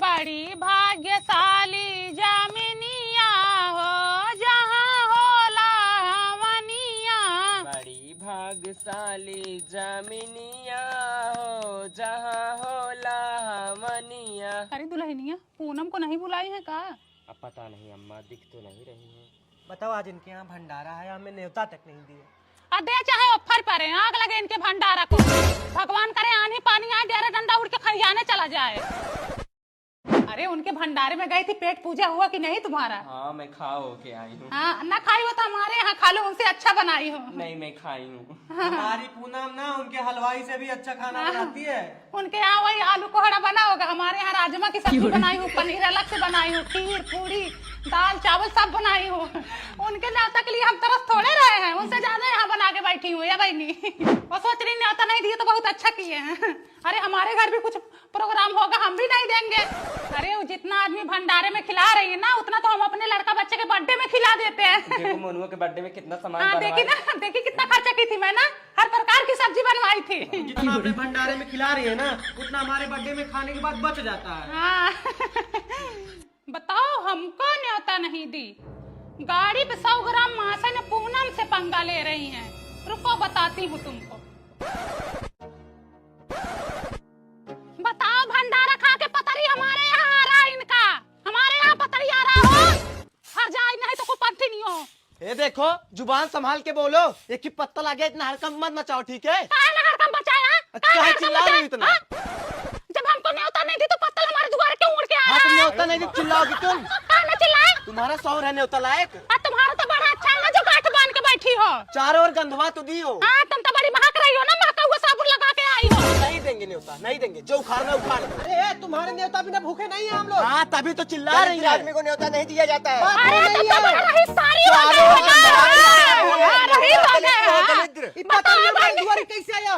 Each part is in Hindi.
बड़ी भाग्यशाली जमीनिया हो जहाँ होला हमनिया। बड़ी भाग्यशाली जमीनिया हो जहाँ होला हमनिया। अरे दुल्हनिया पूनम को नहीं बुलाई है का? अब पता नहीं अम्मा, दिख तो नहीं रही है। बताओ, आज इनके यहाँ भंडारा है, हमें न्योता तक नहीं दिए। दे चाहे ऑफर पड़े, आग लगे इनके भंडारा को। भगवान करे आंधी पानी आए, डेरा डंडा उड़ के खरियाने चला जाए। अरे उनके भंडारे में गई थी, पेट पूजा हुआ कि नहीं तुम्हारा? हाँ मैं खा हो के आई हूँ। हाँ ना खाई हो तो हमारे यहाँ खा लो, उनसे अच्छा बनाई हो। नहीं मैं खाई हूँ। हमारी पूनम ना उनके हलवाई से भी अच्छा खाना बनाती है। उनके यहाँ वही आलू कोहड़ा बना होगा, हमारे यहाँ राजमा की सब्जी बनाई हूँ, पनीर अलग से बनाई हूँ, खीर पूरी दाल चावल सब बनाई हूँ। उनके न्योता के लिए हम तरस थोड़े रहे हैं, उनसे ज्यादा यहाँ बना के बैठी हूँ या बहनी। वो सोच रही न्योता नहीं दिए तो बहुत अच्छा किए हैं। अरे हमारे घर भी कुछ प्रोग्राम होगा, हम भी नहीं देंगे। अरे वो जितना आदमी भंडारे में खिला रही है ना, उतना तो हम अपने लड़का बच्चे के बर्थडे में खिला देते हैं। देखो मोनुआ के बर्थडे में कितना सामान हाँ देखी ना, देखी कितना खर्चा की थी मैं ना, हर प्रकार की सब्जी बनवाई थी। जितना अपने भंडारे में खिला रही है ना, उतना हमारे बर्थडे में खाने के बाद बच जाता है। हाँ। बताओ हमको न्योता नहीं दी, गाड़ी पे 100 ग्राम मासन पूनम से पंगा ले रही हैं। रुको बताती हूँ तुमको। बताओ भंडारा खा के पतरी हमारे यहाँ आ रहा है इनका, हमारे यहाँ पतरी आ रहा हो, हर जाए नहीं तो कोई पंथी नहीं हो। ये देखो, जुबान संभाल के बोलो, एक ही पत्ता लगे, इतना हड़कंप मत मचाओ, ठीक है? हड़कंप बचाया? अच्छा है, चिल्ला रही हो इतना? जब हमको न्योता नहीं दी तो पत्तल हमारे द्वार क्यों उड़ के आया? हाँ तुम न्योता नहीं दी, चिल्लाओगी तुम? हाँ ना चिल्लाए? तुम्हारा शौहर है न्योता लायक? तुम्हारा तो बड़ा अच्छा है ना जो गांठ बांध के बैठी हो। चारों ओर गंधवा तो दी हो। हाँ तुम तो बड़ी महक रही हो ना, महका हुआ साबुन लगा के आई हो। नहीं देंगे न्योता, नहीं देंगे, जो उखाड़ना उखाड़। अरे तुम्हारे न्योता बिना भूखे नहीं है हम लोग। हाँ तभी तो चिल्ला रही है। आदमी को न्योता नहीं दिया जाता है। अरे तो तुम रही सारी हो गए। कैसे आया?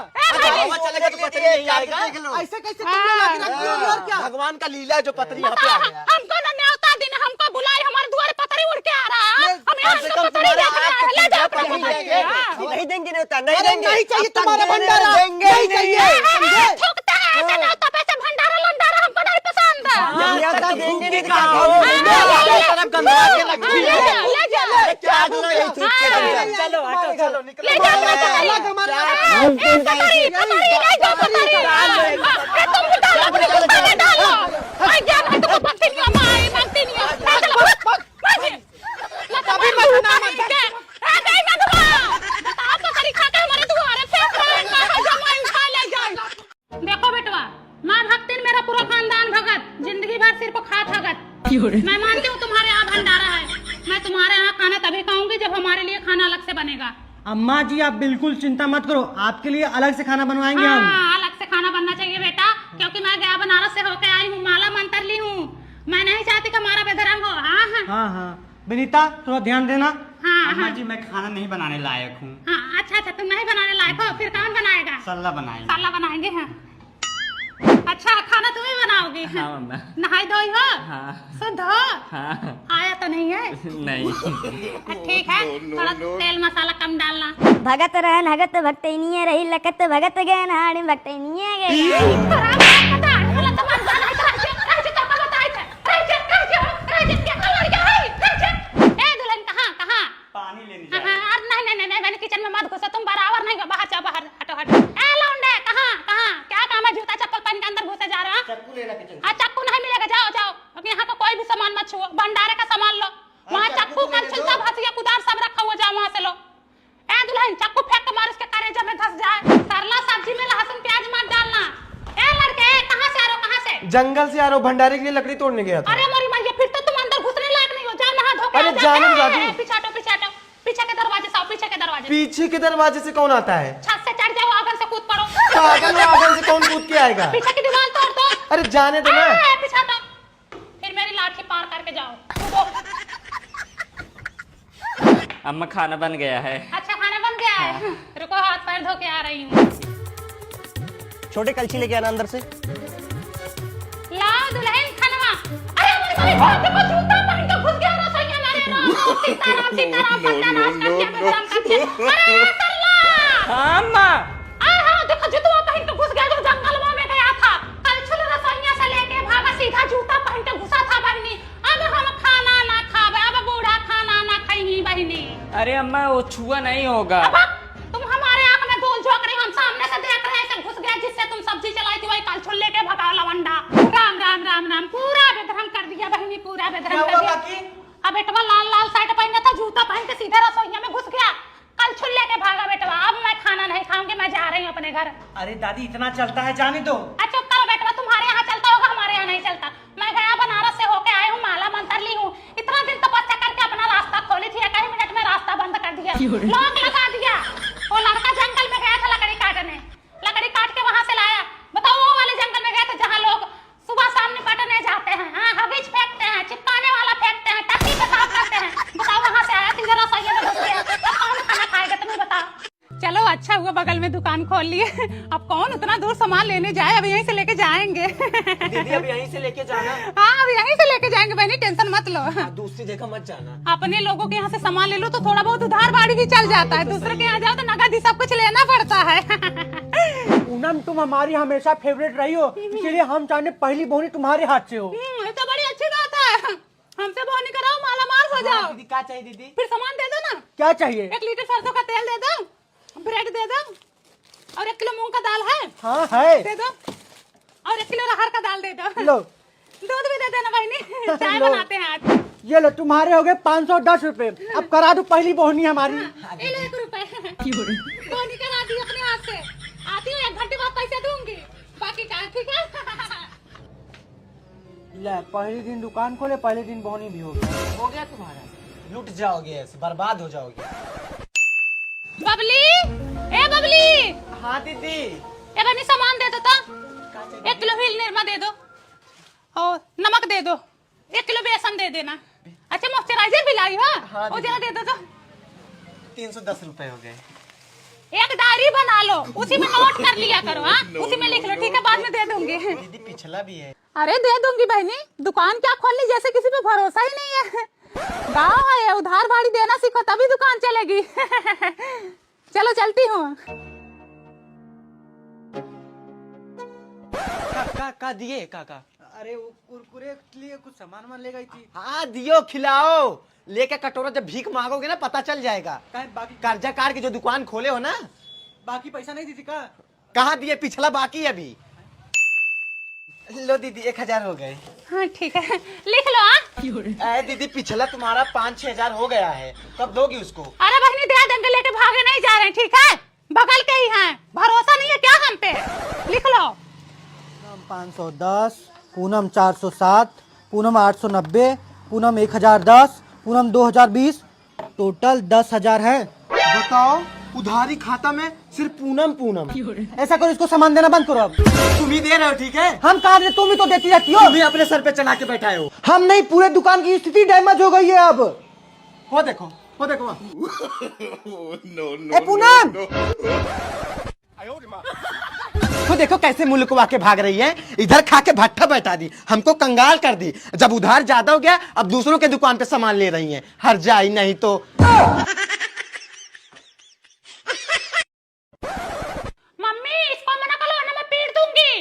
चलेगा तो पतरी नहीं आएगा। ऐसे कैसे भगवान का लीला है जो पतरी यहाँ पे आ गया। हमको ना न्योता दिन हमको बुलाए, हमारे द्वार पतरी उड़ के आ रहा है। हम यहाँ से पतरी नहीं देंगे न्योता, नहीं देंगे। नहीं चाहिए तुम्हारा भंडारा, नहीं चाहिए। थूकता है ऐसे न्योता पे से, भंडारा लंडारा हमको नहीं पसंद। न्योता देंगे नहीं कहा गंधवा के लगती है। चलो हटो, चलो निकलो। देखो बेटवा, माँ भक्ति मेरा पूरा खानदान भगत, जिंदगी भर सिर्फ खात भगत। मैं मानती हूँ तुम्हारे यहाँ भंडारा है, मैं तुम्हारे यहाँ खाना तभी खाऊंगी जब हमारे लिए खाना अलग से बनेगा। अम्मा जी आप बिल्कुल चिंता मत करो, आपके लिए अलग से खाना बनवाएंगे हम। अलग से खाना बनना चाहिए बेटा, क्योंकि मैं गया बनारस से होके आई हूँ, माला मंत्र ली हूँ। मैं नहीं चाहती कि हमारा बेधर्म हो। हाँ हाँ विनीता थोड़ा ध्यान देना। अम्मा जी मैं खाना नहीं बनाने लायक हूँ। अच्छा तुम नहीं बनाने लायक हो, फिर कौन बनाएगा? सल्ला बनाएंगे। सल्ला बनाएंगे। हाँ अच्छा खाना तुम ही बनाओगी? हाँ मम्मा। नहाई धोई हो? हाँ। शुद्ध हो? हाँ। आया तो नहीं है? नहीं। ठीक है, थोड़ा तेल मसाला कम डालना। भगत रहन भगत भक्तैनिये रही लखत भगत गए नाड़ी भक्तैनिये गए। पानी लेने नहीं मैंने किचन में मत घुसो, तुम बराबर नहीं, बाहर जाओ, बाहर हटो हटो। ए लौंडे कहाँ क्या काम है, जूता चप्पल पहन के अंदर घुसे जा रहा है? चक्कू लेना किचन। चक्कू नहीं मिलेगा, जाओ जाओ, अब यहाँ का कोई भी सामान मत छुओ, भंडारे का सामान लो। वहाँ चक्कू कलछुल सब हंसिया कुदार सब रखा हुआ, जाओ वहाँ से लो। ए दुल्हन चक्कू फेंक के मार, उसके कलेजे में धंस जाए। सरला सब्जी में लहसुन प्याज मत डालना। ए लड़के कहाँ से आ रहे हो, कहाँ से? जंगल से आ रहा हूँ, भंडारे के लिए लकड़ी तोड़ने गया था। अरे मोरी मैया, फिर तो तुम अंदर घुसने लायक नहीं हो, जाओ नहा धो के। अरे जाने दो दादी। पीछे हटो, पीछे के दरवाजे से आओ, पीछे के दरवाजे। पीछे के दरवाजे से कौन आता है? छत से चढ़ जाओ, आंगन से कूद पड़ो। आंगन से कौन कूद के आएगा? पीछे की दीवार तोड़ दो। अरे जाने दो ना। पीछे हटो, फिर मेरी लाठी पार करके जाओ। अम्मा खाना बन गया है। अच्छा खाना बन गया है? रुको हाथ पैर धो के आ रही हूँ। छोटे कलछी लेके आना अंदर से। लाओ दुल्हन खानवा। अरे मेरे भाई देखो, जूता पहन के घुस गया रसोईया मेरे ना। सीताराम सत्यानाश करके बेराम करके। अरे सरला। हाँ अम्मा। देखो जूता पहन के घुस गया जो जंगल में गया था, कलछुल रसोईया से लेके भागा सीधा जूता अरे अम्मा वो छुआ नहीं होगा। तुम हमारे आंख में धूल झोंक रही, हम सामने से देख रहे हैं कि घुस गया जिससे तुम सब्जी चलाई थी वही कल छुल्ले के भगाओ लवंडा। राम राम राम राम, पूरा बेधर्म कर दिया बहनी, पूरा बेधर्म कर दिया। अब बेटवा लाल लाल शर्ट पहना था, जूता पहन के सीधे रसोईया में घुस गया, कल छुल्ले के भागा बेटवा। अब मैं खाना नहीं खाऊंगी, मैं जा रही हूँ अपने घर। अरे दादी इतना चलता है, जाने दो। अच्छा चुप करो बेटवा, तुम्हारे यहाँ चलता होगा, हमारे यहाँ नहीं चलता। मैं गया बनारस से होके आई हूँ, माला मंत्र ली हूँ, इतना दिन तपस्या करके अपना रास्ता खोली थी, एक ही मिनट में रास्ता बंद कर दिया, लॉक लगा दिया। वो लड़का जंगल में गया था लकड़ी काटने, लकड़ी काट के वहां से लाया। बताओ वो वाले जंगल में गए थे जहाँ लोग सुबह शाम निपटने जाते हैं, हाँ हगीज फेंकते हैं, चिपकाने वाला फेंकते हैं, टट्टी पे साफ करते हैं। बताओ वहां से आया, सीधा रसोईया में घुस गया। अब कौन खाना खाएगा तुम्हें बताओ। चलो अच्छा हुआ बगल में दुकान खोल लिए, अब कौन उतना दूर सामान लेने जाए, अब यहीं से लेके जाएंगे। दीदी अब यहीं से लेके जाना। हाँ अब यहीं से लेके जाएंगे बहनी, टेंशन मत लो। दूसरी जगह मत जाना। अपने लोगों के यहाँ से सामान ले लो तो थोड़ा बहुत उधार बाड़ी भी चल जाता है, दूसरे के यहाँ जाओ तो नगद ही सब कुछ लेना पड़ता है। पूनम तुम हमारी हमेशा फेवरेट रही हो, इसलिए हम चाहते पहली बोनी तुम्हारे हाथ से हो। ये तो बड़ी अच्छी बात है, हमसे बोनी कराओ, माला माल हो जाओ। दीदी क्या चाहिए दीदी? फिर सामान दे दो ना। क्या चाहिए? 1 लीटर सरसों का तेल दे दो, ब्रेड दे दो, और 1 किलो मूंग का दाल है? हाँ है। दे दो, और 1 किलो अरहर का दाल दे दो। लो दूध भी दे देना बहनी, चाय बनाते हैं आज। ये लो तुम्हारे हो गए 510 रुपए। अब करा दो पहली बोहनी हमारी। ये लो 1 रुपए बोनी करा दी अपने हाथ से, आती हूँ 1 घंटे बाद पैसे दूंगी, बाकी का ठीक है। ले पहले दिन दुकान खोले, पहले दिन बोहनी भी हो गया तुम्हारा। लुट जाओगे ऐसे, बर्बाद हो जाओगे। बबली, ए बबली। हाँ दीदी। ए बनी सामान दे दो तो, 1 किलो व्हील निरमा दे दो, और नमक दे दो, 1 किलो बेसन दे देना। अच्छा मॉइस्चराइजर भी लाई हो? हाँ, वो जरा दे दो तो। 310 रुपए हो गए। एक डायरी बना लो, उसी में नोट कर लिया करो, हाँ उसी में लिख लो, ठीक है बाद में दे दूंगी। दीदी पिछला भी है। अरे दे दूंगी बहनी, दुकान क्या खोलनी, जैसे किसी पे भरोसा ही नहीं है। गाँव है, उधार भाड़ी देना सीखो तभी दुकान चलेगी। चलो चलती हूँ। का दिए काका? अरे वो कुरकुरे के लिए कुछ सामान मान ले गई थी। हाँ दियो, खिलाओ। लेके कटोरा जब भीख मांगोगे ना पता चल जाएगा। बाकी कर्जा कार की जो दुकान खोले हो ना, बाकी पैसा नहीं दी थी का? कहाँ दिए? पिछला बाकी है अभी। लो दीदी 1000 हो गए। हाँ ठीक है, लिख लो। हाँ दीदी पिछला तुम्हारा 5-6 हजार हो गया है, कब दोगी उसको? अरे बहनी दे देंगे, लेके भागे नहीं जा रहे हैं, ठीक है बगल के ही हैं, भरोसा नहीं है क्या हम पे। लिख लो। 510, पूनम 407, पूनम 890, पूनम 1010, पूनम 2020, टोटल 10,000 है। बताओ, उधारी खाता में सिर्फ पूनम। ऐसा करो, इसको सामान देना बंद करो अब। तुम ही दे रहे हो, ठीक है? हम कहा दे, तुम ही तो देती रहती हो। तुम ही अपने सर पे चढ़ा के बैठाए हो। हम नहीं, पूरे दुकान की स्थिति डैमेज हो गई है अब। वो देखो ए पूनम, वो देखो कैसे मुल्क के भाग रही है, इधर खा के भट्ठा बैठा दी, हमको कंगाल कर दी। जब उधार ज्यादा हो गया अब दूसरों के दुकान पे सामान ले रही हैं। हर जाई नहीं तो। मम्मी इसको मना करो ना, मैं पीट दूंगी।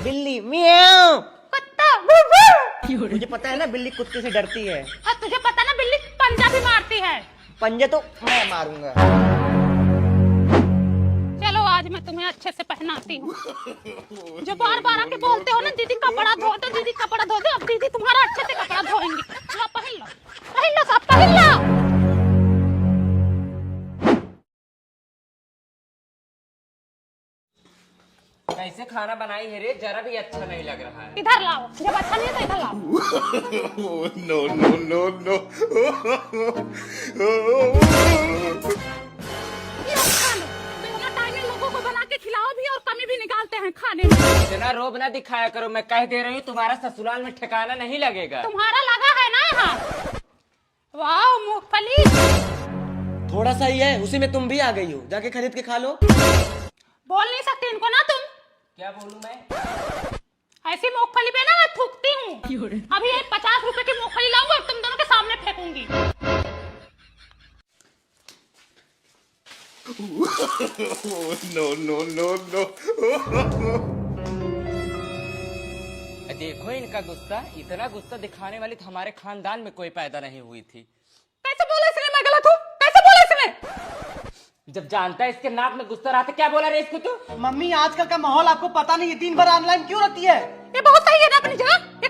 बिल्ली म्याऊ। कुत्ता मुझे पता है ना बिल्ली कुत्ते से डरती है। और तुझे पता ना बिल्ली पंजा भी मारती है। पंजे तो मैं मारूंगा। चलो आज मैं तुम्हें अच्छे से पहनाती हूँ। जो बार बार आके बोलते हो ना दीदी कपड़ा धो दो, दीदी कपड़ा धो दो, अब दीदी तुम्हारा अच्छे से कपड़ा धोएंगी। लो पहन लो सब पहन लो। कैसे खाना बनाई है रे, जरा भी अच्छा नहीं लग रहा है। इधर लाओ, जब अच्छा नहीं है तो इधर लाओ। no. ये खा लो, दोनों टाइम लोगों को बना के खिलाओ भी और कमी भी निकालते हैं खाने में। इतना रोब ना दिखाया करो, मैं कह दे रही हूँ तुम्हारा ससुराल में ठिकाना नहीं लगेगा। तुम्हारा लगा है ना यहाँ। वाह मूंगफली। थोड़ा सा ही है, उसी में तुम भी आ गई हो, जाके खरीद के खा लो। बोल नहीं सकती इनको ना तुम। क्या बोलूं मैं? ऐसी मूंगफली पे ना मैं थूकती हूँ। अभी ये 50 रुपए की मूंगफली लाऊंगा और तुम दोनों के सामने फेंकूंगी। no. देखो इनका गुस्सा, इतना गुस्सा दिखाने वाली तो हमारे खानदान में कोई पैदा नहीं हुई थी। कैसे बोला इसने मैं गलत हूँ? कैसे बोला है? जब जानता है इसके नाक में गुस्सा रहा था, क्या बोला रे इसको तू? मम्मी आजकल का माहौल आपको पता नहीं है, दिन भर ऑनलाइन क्यों रहती है? ये बहुत सही है ना अपनी जगह, ये